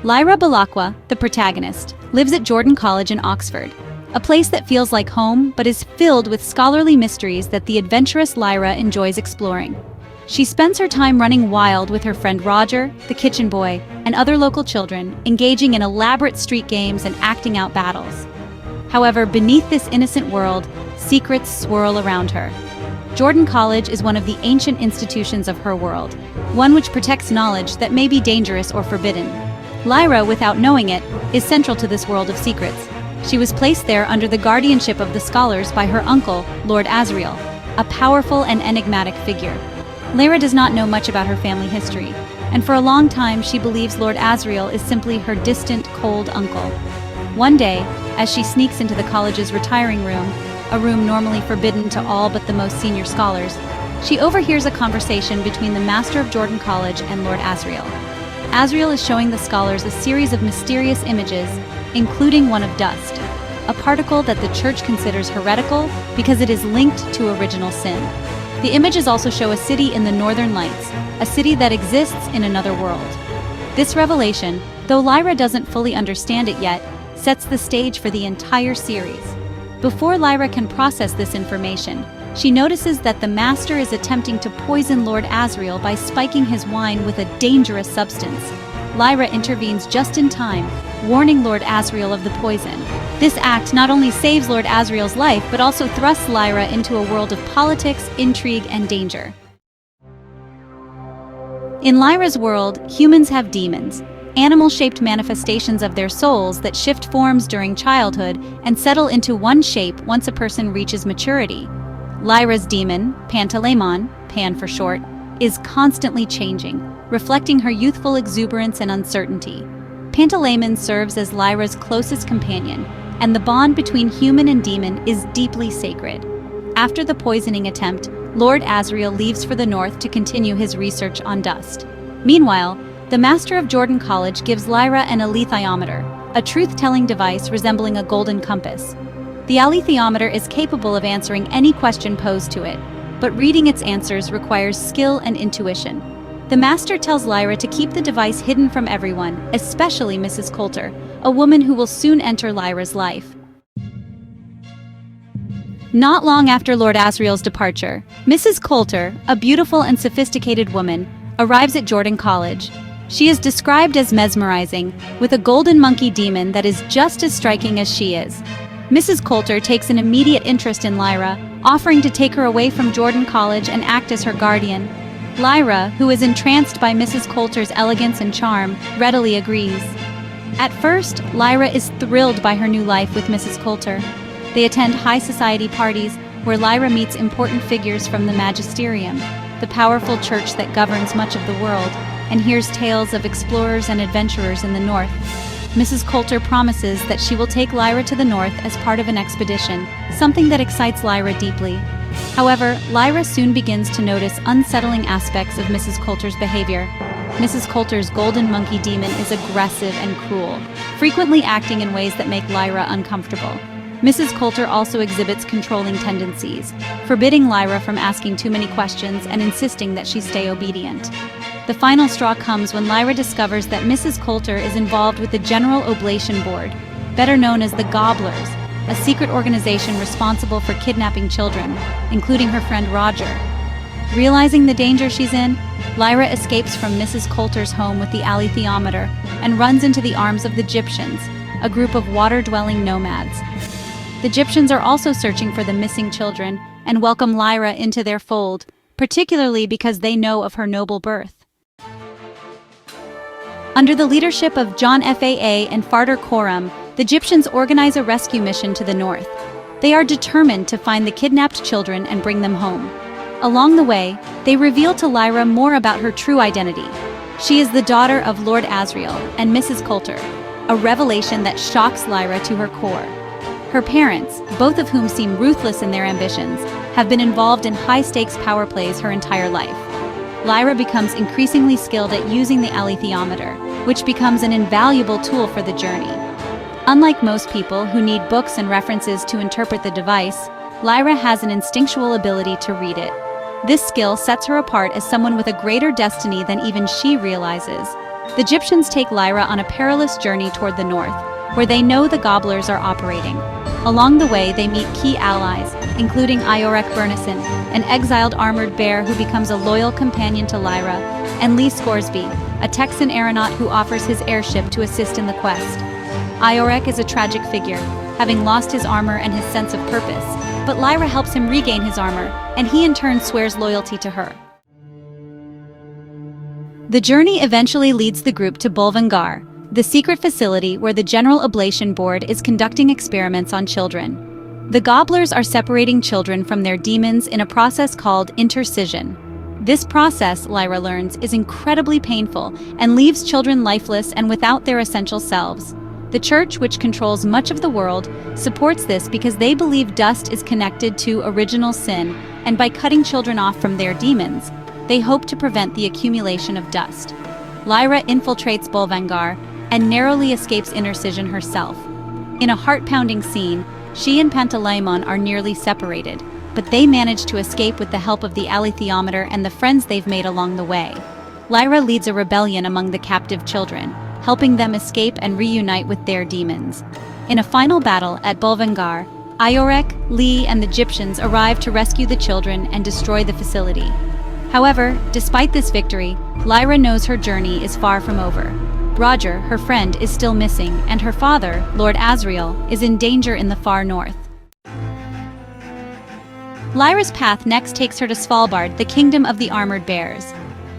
Lyra Balakwa, the protagonist, lives at Jordan College in Oxford, a place that feels like home but is filled with scholarly mysteries that the adventurous Lyra enjoys exploring. She spends her time running wild with her friend Roger, the kitchen boy, and other local children, engaging in elaborate street games and acting out battles. However, beneath this innocent world, secrets swirl around her. Jordan College is one of the ancient institutions of her world, one which protects knowledge that may be dangerous or forbidden. Lyra, without knowing it, is central to this world of secrets. She was placed there under the guardianship of the scholars by her uncle, Lord Asriel, a powerful and enigmatic figure. Lyra does not know much about her family history, and for a long time she believes Lord Asriel is simply her distant, cold uncle. One day, as she sneaks into the college's retiring room, a room normally forbidden to all but the most senior scholars, she overhears a conversation between the master of Jordan College and Lord Asriel. Asriel is showing the scholars a series of mysterious images, including one of dust, a particle that the church considers heretical because it is linked to original sin. The images also show a city in the Northern Lights, a city that exists in another world. This revelation, though Lyra doesn't fully understand it yet, sets the stage for the entire series. Before Lyra can process this information, she notices that the Master is attempting to poison Lord Asriel by spiking his wine with a dangerous substance. Lyra intervenes just in time, warning Lord Asriel of the poison. This act not only saves Lord Asriel's life, but also thrusts Lyra into a world of politics, intrigue, and danger. In Lyra's world, humans have demons, animal-shaped manifestations of their souls that shift forms during childhood and settle into one shape once a person reaches maturity. Lyra's demon, Pantalaimon, Pan for short, is constantly changing, reflecting her youthful exuberance and uncertainty. Pantalaimon serves as Lyra's closest companion, and the bond between human and demon is deeply sacred. After the poisoning attempt, Lord Asriel leaves for the north to continue his research on dust. Meanwhile, the master of Jordan College gives Lyra an alethiometer, a truth-telling device resembling a golden compass. The alethiometer is capable of answering any question posed to it, but reading its answers requires skill and intuition. The master tells Lyra to keep the device hidden from everyone, especially Mrs. Coulter, a woman who will soon enter Lyra's life. Not long after Lord Asriel's departure, Mrs. Coulter, a beautiful and sophisticated woman, arrives at Jordan College. She is described as mesmerizing, with a golden monkey demon that is just as striking as she is. Mrs. Coulter takes an immediate interest in Lyra, offering to take her away from Jordan College and act as her guardian. Lyra, who is entranced by Mrs. Coulter's elegance and charm, readily agrees. At first, Lyra is thrilled by her new life with Mrs. Coulter. They attend high society parties where Lyra meets important figures from the magisterium, the powerful church that governs much of the world, and hears tales of explorers and adventurers in the north. Mrs. Coulter promises that she will take Lyra to the north as part of an expedition, something that excites Lyra deeply. However, Lyra soon begins to notice unsettling aspects of Mrs. Coulter's behavior. Mrs. Coulter's golden monkey demon is aggressive and cruel, frequently acting in ways that make Lyra uncomfortable. Mrs. Coulter also exhibits controlling tendencies, forbidding Lyra from asking too many questions and insisting that she stay obedient. The final straw comes when Lyra discovers that Mrs. Coulter is involved with the General Oblation Board, better known as the Gobblers, a secret organization responsible for kidnapping children, including her friend Roger. Realizing the danger she's in, Lyra escapes from Mrs. Coulter's home with the alethiometer and runs into the arms of the Gyptians, a group of water-dwelling nomads. The Gyptians are also searching for the missing children and welcome Lyra into their fold, particularly because they know of her noble birth. Under the leadership of John Faa and Farder Coram, the Gyptians organize a rescue mission to the north. They are determined to find the kidnapped children and bring them home. Along the way, they reveal to Lyra more about her true identity. She is the daughter of Lord Asriel and Mrs. Coulter, a revelation that shocks Lyra to her core. Her parents, both of whom seem ruthless in their ambitions, have been involved in high-stakes power plays her entire life. Lyra becomes increasingly skilled at using the alethiometer, which becomes an invaluable tool for the journey. Unlike most people who need books and references to interpret the device, Lyra has an instinctual ability to read it. This skill sets her apart as someone with a greater destiny than even she realizes. The Egyptians take Lyra on a perilous journey toward the north, where they know the Gobblers are operating. Along the way, they meet key allies, including Iorek Burnison, an exiled armored bear who becomes a loyal companion to Lyra, and Lee Scoresby, a Texan aeronaut who offers his airship to assist in the quest. Iorek is a tragic figure, having lost his armor and his sense of purpose, but Lyra helps him regain his armor, and he in turn swears loyalty to her. The journey eventually leads the group to Bolvangar, the secret facility where the General Oblation Board is conducting experiments on children. The Gobblers are separating children from their demons in a process called intercision. This process, Lyra learns, is incredibly painful and leaves children lifeless and without their essential selves. The Church, which controls much of the world, supports this because they believe dust is connected to original sin, and by cutting children off from their demons, they hope to prevent the accumulation of dust. Lyra infiltrates Bolvangar and narrowly escapes intercision herself. In a heart-pounding scene, she and Pantalaimon are nearly separated, but they manage to escape with the help of the alethiometer and the friends they've made along the way. Lyra leads a rebellion among the captive children, helping them escape and reunite with their demons. In a final battle at Bolvangar, Iorek, Lee, and the Egyptians arrive to rescue the children and destroy the facility. However, despite this victory, Lyra knows her journey is far from over. Roger, her friend, is still missing, and her father, Lord Asriel, is in danger in the far north. Lyra's path next takes her to Svalbard, the kingdom of the armored bears.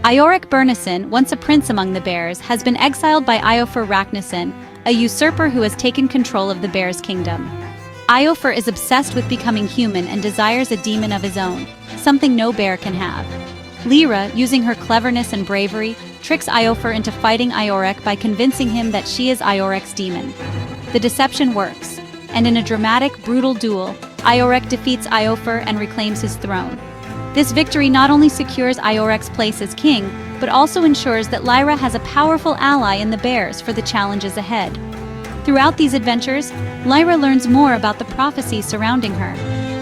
Iorek Burnison, once a prince among the bears, has been exiled by Iofur Raknison, a usurper who has taken control of the bears' kingdom. Iofur is obsessed with becoming human and desires a demon of his own, something no bear can have. Lyra, using her cleverness and bravery, tricks Iofur into fighting Iorek by convincing him that she is Iorek's demon. The deception works, and in a dramatic, brutal duel, Iorek defeats Iofur and reclaims his throne. This victory not only secures Iorek's place as king, but also ensures that Lyra has a powerful ally in the bears for the challenges ahead. Throughout these adventures, Lyra learns more about the prophecies surrounding her.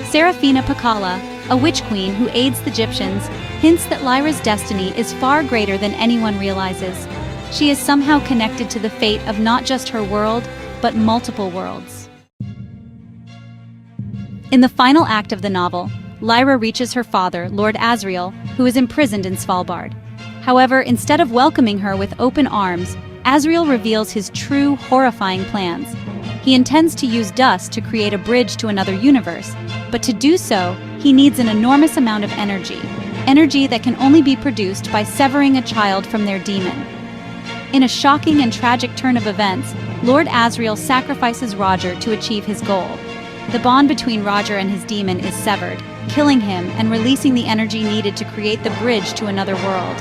Serafina Pakala, a witch queen who aids the Egyptians, hints that Lyra's destiny is far greater than anyone realizes. She is somehow connected to the fate of not just her world, but multiple worlds. In the final act of the novel, Lyra reaches her father, Lord Asriel, who is imprisoned in Svalbard. However, instead of welcoming her with open arms, Asriel reveals his true, horrifying plans. He intends to use dust to create a bridge to another universe, but to do so, he needs an enormous amount of energy that can only be produced by severing a child from their demon. In a shocking and tragic turn of events, Lord Asriel sacrifices Roger to achieve his goal. The bond between Roger and his demon is severed, killing him and releasing the energy needed to create the bridge to another world.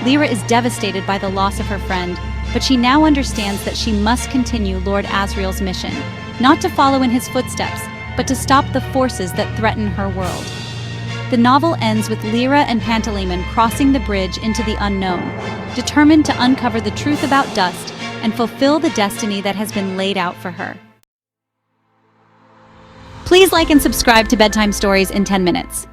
Lyra is devastated by the loss of her friend, but she now understands that she must continue Lord Asriel's mission, not to follow in his footsteps, but to stop the forces that threaten her world. The novel ends with Lyra and Pantalaimon crossing the bridge into the unknown, determined to uncover the truth about dust and fulfill the destiny that has been laid out for her. Please like and subscribe to Bedtime Stories in 10 minutes.